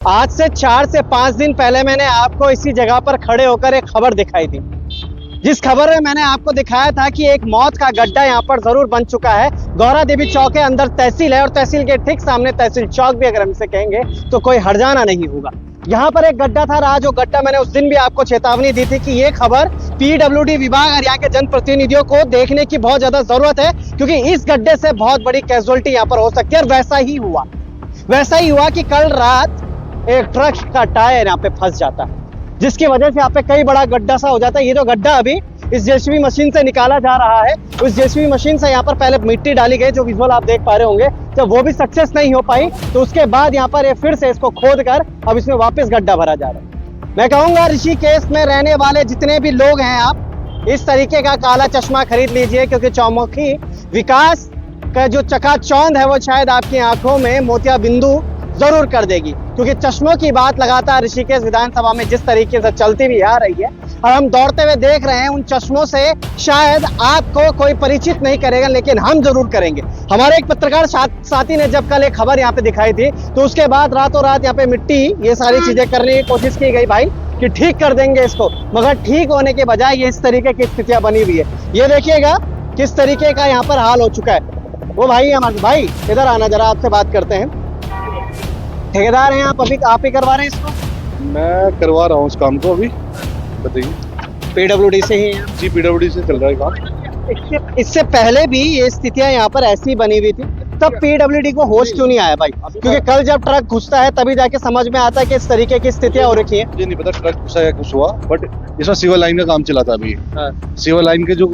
आज से 4 से 5 दिन पहले मैंने आपको इसी जगह पर खड़े होकर एक खबर दिखाई थी। जिस खबर में मैंने आपको दिखाया था कि एक मौत का गड्ढा यहाँ पर जरूर बन चुका है। गौरा देवी चौक के अंदर तहसील है और तहसील के ठीक सामने तहसील चौक भी अगर हम इसे कहेंगे तो कोई हर्जाना नहीं होगा। यहाँ पर एक गड्ढा था रहा, जो गड्ढा मैंने उस दिन भी आपको चेतावनी दी थी कि ये खबर पीडब्ल्यूडी विभाग और यहाँ के जनप्रतिनिधियों को देखने की बहुत ज्यादा जरूरत है, क्योंकि इस गड्ढे से बहुत बड़ी कैजुअलिटी यहाँ पर हो सकती है। और वैसा ही हुआ कि कल रात एक ट्रक का टायर यहाँ पे फंस जाता है, जिसकी वजह से यहाँ पे कई बड़ा गड्ढा सा हो जाता है। ये जो गड्ढा अभी इस जेसीबी मशीन से निकाला जा रहा है, उस जेसीबी मशीन से यहाँ पर पहले मिट्टी डाली गई, जो विजुअल आप देख पा रहे होंगे। जब वो भी सक्सेस नहीं हो पाई तो उसके बाद यहाँ पर ये फिर से इसको खोद कर अब इसमें वापस गड्ढा भरा जा रहा है। मैं कहूंगा ऋषिकेश में रहने वाले जितने भी लोग हैं, आप इस तरीके का काला चश्मा खरीद लीजिए, क्योंकि चौमुखी विकास का जो चकाचौंध है वो शायद आपकी आंखों में मोतिया बिंदु जरूर कर देगी। क्योंकि चश्मों की बात लगातार ऋषिकेश विधानसभा में जिस तरीके से चलती भी आ रही है और हम दौड़ते हुए देख रहे हैं, उन चश्मों से शायद आपको कोई परिचित नहीं करेगा, लेकिन हम जरूर करेंगे। हमारे एक पत्रकार साथी ने जब कल एक खबर यहाँ पे दिखाई थी, तो उसके बाद रातों रात यहाँ पे मिट्टी ये सारी चीजें करने की कोशिश की गई भाई कि ठीक कर देंगे इसको, मगर ठीक होने के बजाय ये इस तरीके की स्थितियां बनी हुई है। ये देखिएगा किस तरीके का यहाँ पर हाल हो चुका है। वो भाई हमारे भाई इधर आना, जरा आपसे बात करते हैं। ठेकेदार हैं आप, अभी आप ही करवा रहे हैं इसको? मैं करवा रहा हूँ इस काम को। अभी बताइए। पीडब्ल्यूडी से ही हैं? जी, पीडब्ल्यूडी से चल रहा है काम। इससे पहले भी ये स्थितियां यहाँ पर ऐसी बनी हुई थी, तब पीडब्ल्यूडी को होश क्यों नहीं आया भाई? क्योंकि कल जब ट्रक घुसता है तभी जाके समझ में आता है कि इस तरीके की स्थितियां हो रखी है। मुझे नहीं पता ट्रक घुसा या कुछ हुआ, बट इसमें सिविल लाइन का काम चला था अभी। सिविल लाइन के जो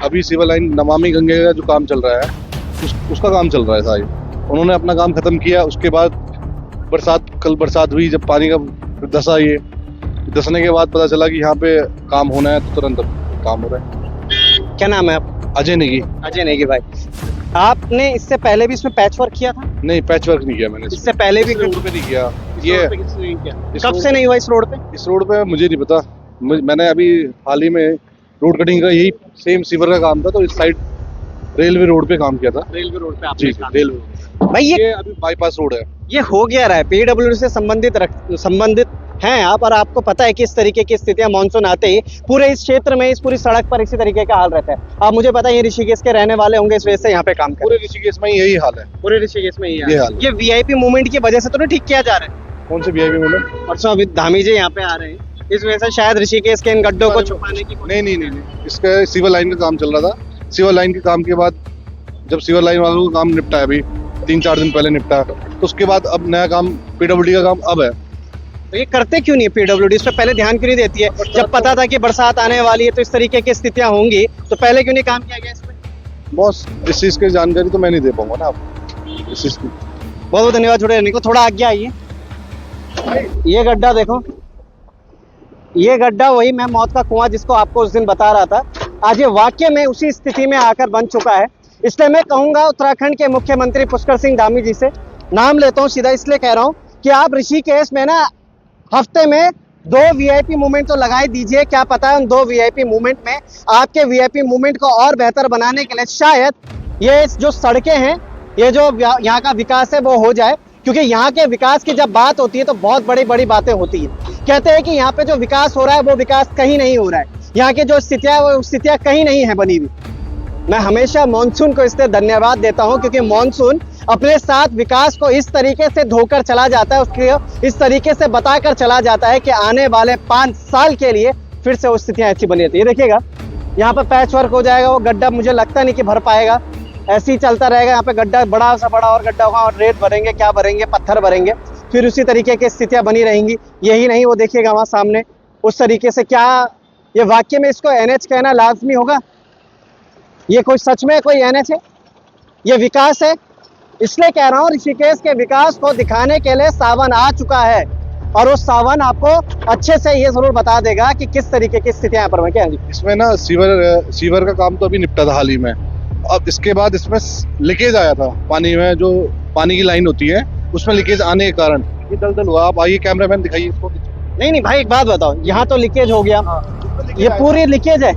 अभी सिविल लाइन नमामि गंगे का जो काम चल रहा है, उसका काम चल रहा है साहब। उन्होंने अपना काम खत्म किया, उसके बाद कल बरसात हुई, जब पानी का धसा, ये धसने के बाद पता चला कि यहाँ पे काम होना है, तो तुरंत काम हो रहा है। क्या नाम है आप? अजय नेगी। अजय नेगी भाई, आपने इससे पहले भी इसमें पैच वर्क किया था? नहीं, पैच वर्क नहीं किया मैंने। इससे पहले भी रोड पे नहीं किया। ये कब से नहीं हुआ इस रोड पे? इस रोड पे मुझे नहीं पता। मैंने अभी हाल ही में रोड कटिंग का यही सेम सीवर का काम था, तो इस साइड रेलवे रोड पे काम किया था। रेलवे रोड पे जी, रेलवे भाई। ये अभी बाईपास रोड है। ये हो गया रहा है, पीडब्ल्यूडी से संबंधित हैं आप, और आपको पता है कि इस तरीके की स्थितियां मानसून आते ही पूरे इस क्षेत्र में, इस पूरी सड़क पर इसी तरीके का हाल रहता है। आप मुझे पता है ये ऋषिकेश के रहने वाले होंगे, इस वजह से यहाँ पे काम कर पूरे ऋषिकेश में यही हाल है। पूरे ऋषिकेश में ये हाल। ये वीआईपी मूवमेंट की वजह से तो नहीं ठीक किया जा रहा है? कौन से वीआईपी मूवमेंट? परसों अभी धामी जी यहाँ पे आ रहे हैं, इस वजह से शायद ऋषिकेश के इन गड्ढों को छुपाने की। नहीं, इसका सिविल लाइन का काम चल रहा था। सिविल लाइन के काम के बाद जब सिविल लाइन वालों का काम निपटा है, अभी 3-4 दिन पहले निपटा, तो उसके बाद अब नया काम पीडब्ल्यूडी का काम अब है। तो ये करते क्यों नहीं पीडब्ल्यूडी? इस पर पहले ध्यान क्यों नहीं देती है? जब पता था कि बरसात आने वाली है तो इस तरीके की स्थितियां होंगी, तो पहले क्यों नहीं काम किया गया इस पे? बॉस, इस चीज की जानकारी तो मैं नहीं दे पाऊंगा ना आपको इस चीज की। बहुत बहुत धन्यवाद। जुड़े रहने को। थोड़ा आगे आइए। ये गड्ढा देखो, ये गड्ढा वही मैं मौत का कुआं जिसको आपको उस दिन बता रहा था, आज ये वाकई में उसी स्थिति में आकर बन चुका है। इसलिए मैं कहूंगा उत्तराखंड के मुख्यमंत्री पुष्कर सिंह धामी जी से, नाम लेता हूं सीधा इसलिए कह रहा हूं कि आप ऋषिकेश में ना हफ्ते में 2 वीआईपी मूवमेंट तो लगा ही दीजिए। क्या पता है उन 2 वीआईपी मूवमेंट में आपके वीआईपी मूवमेंट को और बेहतर बनाने के लिए शायद ये जो सड़कें हैं, ये जो यहाँ का विकास है वो हो जाए। क्योंकि यहाँ के विकास की जब बात होती है तो बहुत बड़ी बड़ी बातें होती है। कहते हैं कि यहाँ पे जो विकास हो रहा है वो विकास कहीं नहीं हो रहा है, यहाँ की जो स्थितियां है वो स्थितियां कहीं नहीं है बनी हुई। मैं हमेशा मॉनसून को इसलिए धन्यवाद देता हूं क्योंकि मॉनसून अपने साथ विकास को इस तरीके से धोकर चला जाता है, उसके इस तरीके से बताकर चला जाता है कि आने वाले 5 साल के लिए फिर से वो स्थितियां ऐसी बनी रहती है। देखिएगा यहाँ पर पैच वर्क हो जाएगा, वो गड्ढा मुझे लगता नहीं कि भर पाएगा, ऐसे ही चलता रहेगा। यहाँ पे गड्ढा बड़ा सा बड़ा और गड्ढा होगा, और रेत भरेंगे, क्या भरेंगे, पत्थर भरेंगे, फिर उसी तरीके की स्थितियां बनी रहेंगी। यही नहीं, वो देखिएगा वहां सामने उस तरीके से, क्या ये वाक्य में इसको एनएच कहना लाजमी होगा? ये कोई सच में कोई एनएच है? ये विकास है? इसलिए कह रहा हूँ ऋषिकेश के विकास को दिखाने के लिए सावन आ चुका है, और वो सावन आपको अच्छे से ये जरूर बता देगा कि किस तरीके की स्थितियां पर हैं। क्या इसमें ना सीवर का काम तो अभी निपटा था हाल ही में। अब इसके बाद इसमें लीकेज आया था पानी में, जो पानी की लाइन होती है उसमें लीकेज आने के कारण ये दलदल हुआ। आप आइए, कैमरामैन दिखाइए इसको। नहीं भाई, एक बात बताओ, यहाँ तो लीकेज हो गया, ये पूरी लीकेज है।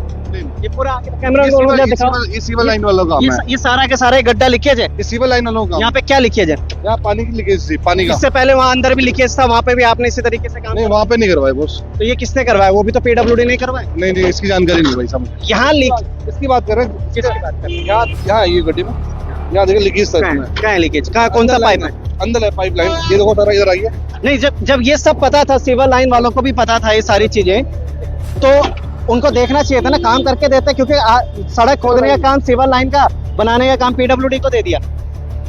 ये पूरा कैमरा दिखाओ। ये सिविल लाइन वालों का काम है। ये सारा के सारा गड्ढा लीकेज है। ये सिविल लाइन वालों का यहाँ पे क्या लीकेज है? यहाँ पानी की लीकेज थी, पानी का। इससे पहले वहाँ अंदर भी लीकेज था, वहाँ पे भी आपने इसी तरीके से काम नहीं, वहाँ पे नहीं करवाए बॉस। तो ये किसने करवाया? वो भी तो पीडब्ल्यूडी नहीं करवाए। नहीं, इसकी जानकारी नहीं भाई साहब। यहाँ लीक इसकी बात कर रहे हैं, किसकी बात कर रहे हैं? यहाँ ये गड्ढे में, यहाँ देखिए लीकेज था इसमें। कहाँ है लीकेज? कहाँ, कौन सा पाइप है? अंदर है पाइप लाइन, ये देखो सारा इधर आइए। नहीं, जब ये सब पता था, सिविल लाइन वालों को भी पता था ये सारी चीजें, तो उनको देखना चाहिए था ना, काम करके देते, क्योंकि सड़क खोदने का काम, सिविल लाइन का बनाने का काम पीडब्ल्यूडी को दे दिया।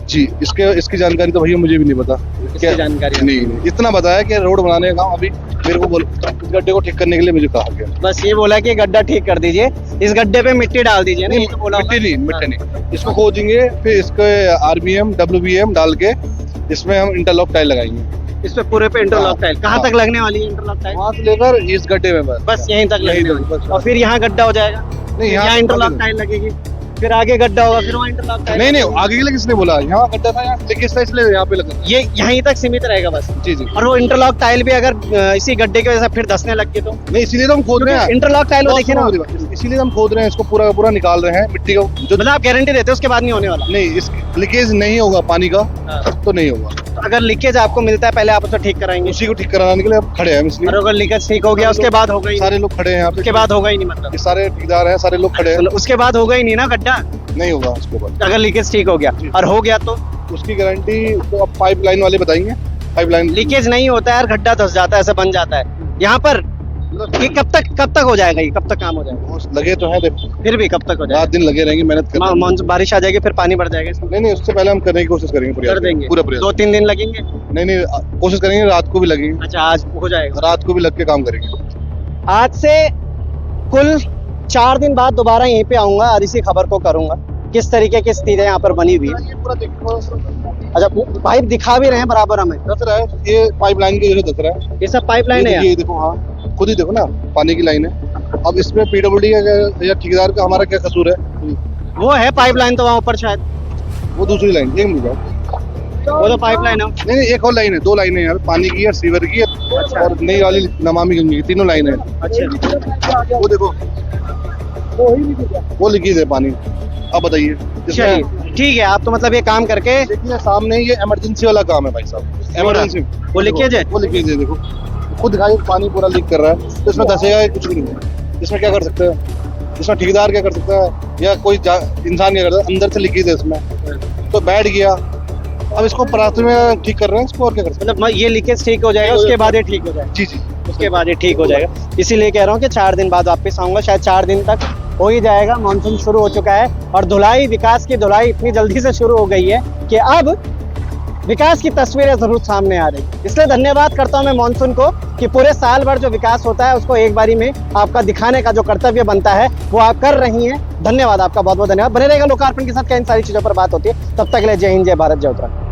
जी, इसकी जानकारी तो भैया मुझे भी नहीं पता। क्या जानकारी? नहीं, इतना बताया कि रोड बनाने का काम अभी मेरे को इस गड्ढे को ठीक करने के लिए मुझे कहा गया। बस ये बोला कि गड्ढा ठीक कर दीजिए, इस गड्ढे पे मिट्टी डाल दीजिए। नहीं, तो बोला मिट्टी नहीं, इसको खोदेंगे, फिर इसके RBM WBM डाल के इसमें हम इंटरलॉक टाइल लगाएंगे। इस पे पूरे पे इंटरलॉक टाइल कहाँ तक लगने वाली है? इंटरलॉक टाइल वहाँ से लेकर इस गड्ढे में बस यहीं तक लगने वाली है। और फिर यहाँ गड्ढा हो जाएगा। नहीं, यहाँ इंटरलॉक टाइल लगेगी, फिर आगे गड्ढा होगा, फिर वहाँ इंटरलॉक टाइल। नहीं, आगे के लिए किसने बोला? यहाँ गड्ढा था, यहाँ लीकेज था, इसलिए यहाँ पे लगा। ये यहीं तक सीमित रहेगा बस। जी। और वो इंटरलॉक टाइल भी अगर इसी गड्ढे की वजह से फिर धंसने लग गई तो? नहीं, इसीलिए तो हम खोद रहे हैं। इंटरलॉक टाइल वो देखिए ना, इसीलिए हम खोद रहे हैं, इसको पूरा पूरा निकाल रहे हैं मिट्टी को। जो मतलब आप गारंटी देते हो उसके बाद नहीं होने वाला? नहीं, इस लीकेज नहीं होगा पानी का, तो नहीं होगा। अगर लीकेज आपको मिलता है, पहले आप उसको ठीक कराएंगे? उसी को ठीक कराने के लिए अब खड़े हैं इसलिए। और अगर लीकेज ठीक हो गया उसके बाद होगा ही? सारे लोग खड़े हैं यहाँ पे। उसके बाद होगा ही नहीं, मतलब ये सारे ठेकेदार हैं, सारे लोग खड़े हैं। उसके बाद होगा ही नहीं ना गड्ढा? नहीं होगा उसके बाद। अगर लीकेज ठीक हो गया और हो गया तो उसकी गारंटी तो अब पाइप लाइन वाले बताएंगे। पाइप लाइन लीकेज नहीं होता है यार, गड्ढा धंस जाता है, ऐसा बन जाता है यहाँ पर। ये कब तक हो जाएगा? ये कब तक काम हो जाएगा? लगे तो है, देखो फिर भी कब तक हो जाएगा? रात दिन लगे रहेंगे, मेहनत करेंगे। मानसून बारिश आ जाएगी, फिर पानी बढ़ जाएगा इसमें? नहीं, उससे पहले हम करने की कोशिश करेंगे, कर देंगे पूरा प्रयास। 2-3 दिन लगेंगे? नहीं, कोशिश करेंगे, रात को भी लगेंगे। अच्छा, आज हो जाएगा? रात को भी लग के काम करेंगे। आज से कुल 4 दिन बाद दोबारा यहीं पे आऊंगा और इसी खबर को करूंगा किस तरीके की स्थिति यहाँ पर बनी हुई है। ये पूरा देखो। अच्छा, पाइप दिखा भी रहे हैं बराबर हमें? दस रहा है, ये पाइप लाइन की जगह दस रहा है। ये सब पाइप लाइन है? ये देखो, हाँ, खुद ही देखो ना, पानी की लाइन है। अब इसमें PWD का या ठेकेदार का हमारा क्या कसूर है? वो है पाइप लाइन तो वहाँ ऊपर शायद, वो दूसरी लाइन, एक मिल जाओ। वो तो पाइप लाइन है। नहीं, एक और लाइन है, 2 लाइनें यार, पानी की है, सीवर की है, और नई वाली नमामि गंगे की, 3 लाइनें हैं। अच्छा, वो देखो, वो लीकेज है पानी। अब बताइए। ठीक है, आप तो मतलब ये काम करके देखिए सामने, ये इमरजेंसी वाला काम है भाई साहब, इमरजेंसी। वो लीकेज है? वो लीकेज है, देखो खुद दिखाई, पानी पूरा लीक कर रहा है। तो इसमें धसेगा कुछ भी नहीं है। इसमें क्या कर सकते हैं? इसमें ठेकेदार क्या कर सकता है, या कोई इंसान क्या करता है? अंदर से लीकेज है इसमें, तो बैठ गया। अब इसको प्राथमिक में ठीक कर रहे हैं इसको, और क्या कर सकते हैं? मतलब ये लीकेज ठीक हो जाएगा, उसके बाद ये ठीक हो जाएगा? जी, उसके बाद ये ठीक हो जाएगा। इसीलिए कह रहा हूँ कि 4 दिन बाद वापस आऊंगा, शायद 4 दिन तक हो ही जाएगा। मानसून शुरू हो चुका है और धुलाई, विकास की धुलाई इतनी जल्दी से शुरू हो गई है कि अब विकास की तस्वीरें जरूर सामने आ रही। इसलिए धन्यवाद करता हूं मैं मानसून को कि पूरे साल भर जो विकास होता है उसको एक बारी में आपका दिखाने का जो कर्तव्य बनता है वो आप कर रही हैं। धन्यवाद, आपका बहुत बहुत धन्यवाद। बने रहेगा लोकार्पण के साथ, क्या इन सारी चीजों पर बात होती है। तब तक के लिए जय हिंद, जय भारत, जय उत्तराखंड।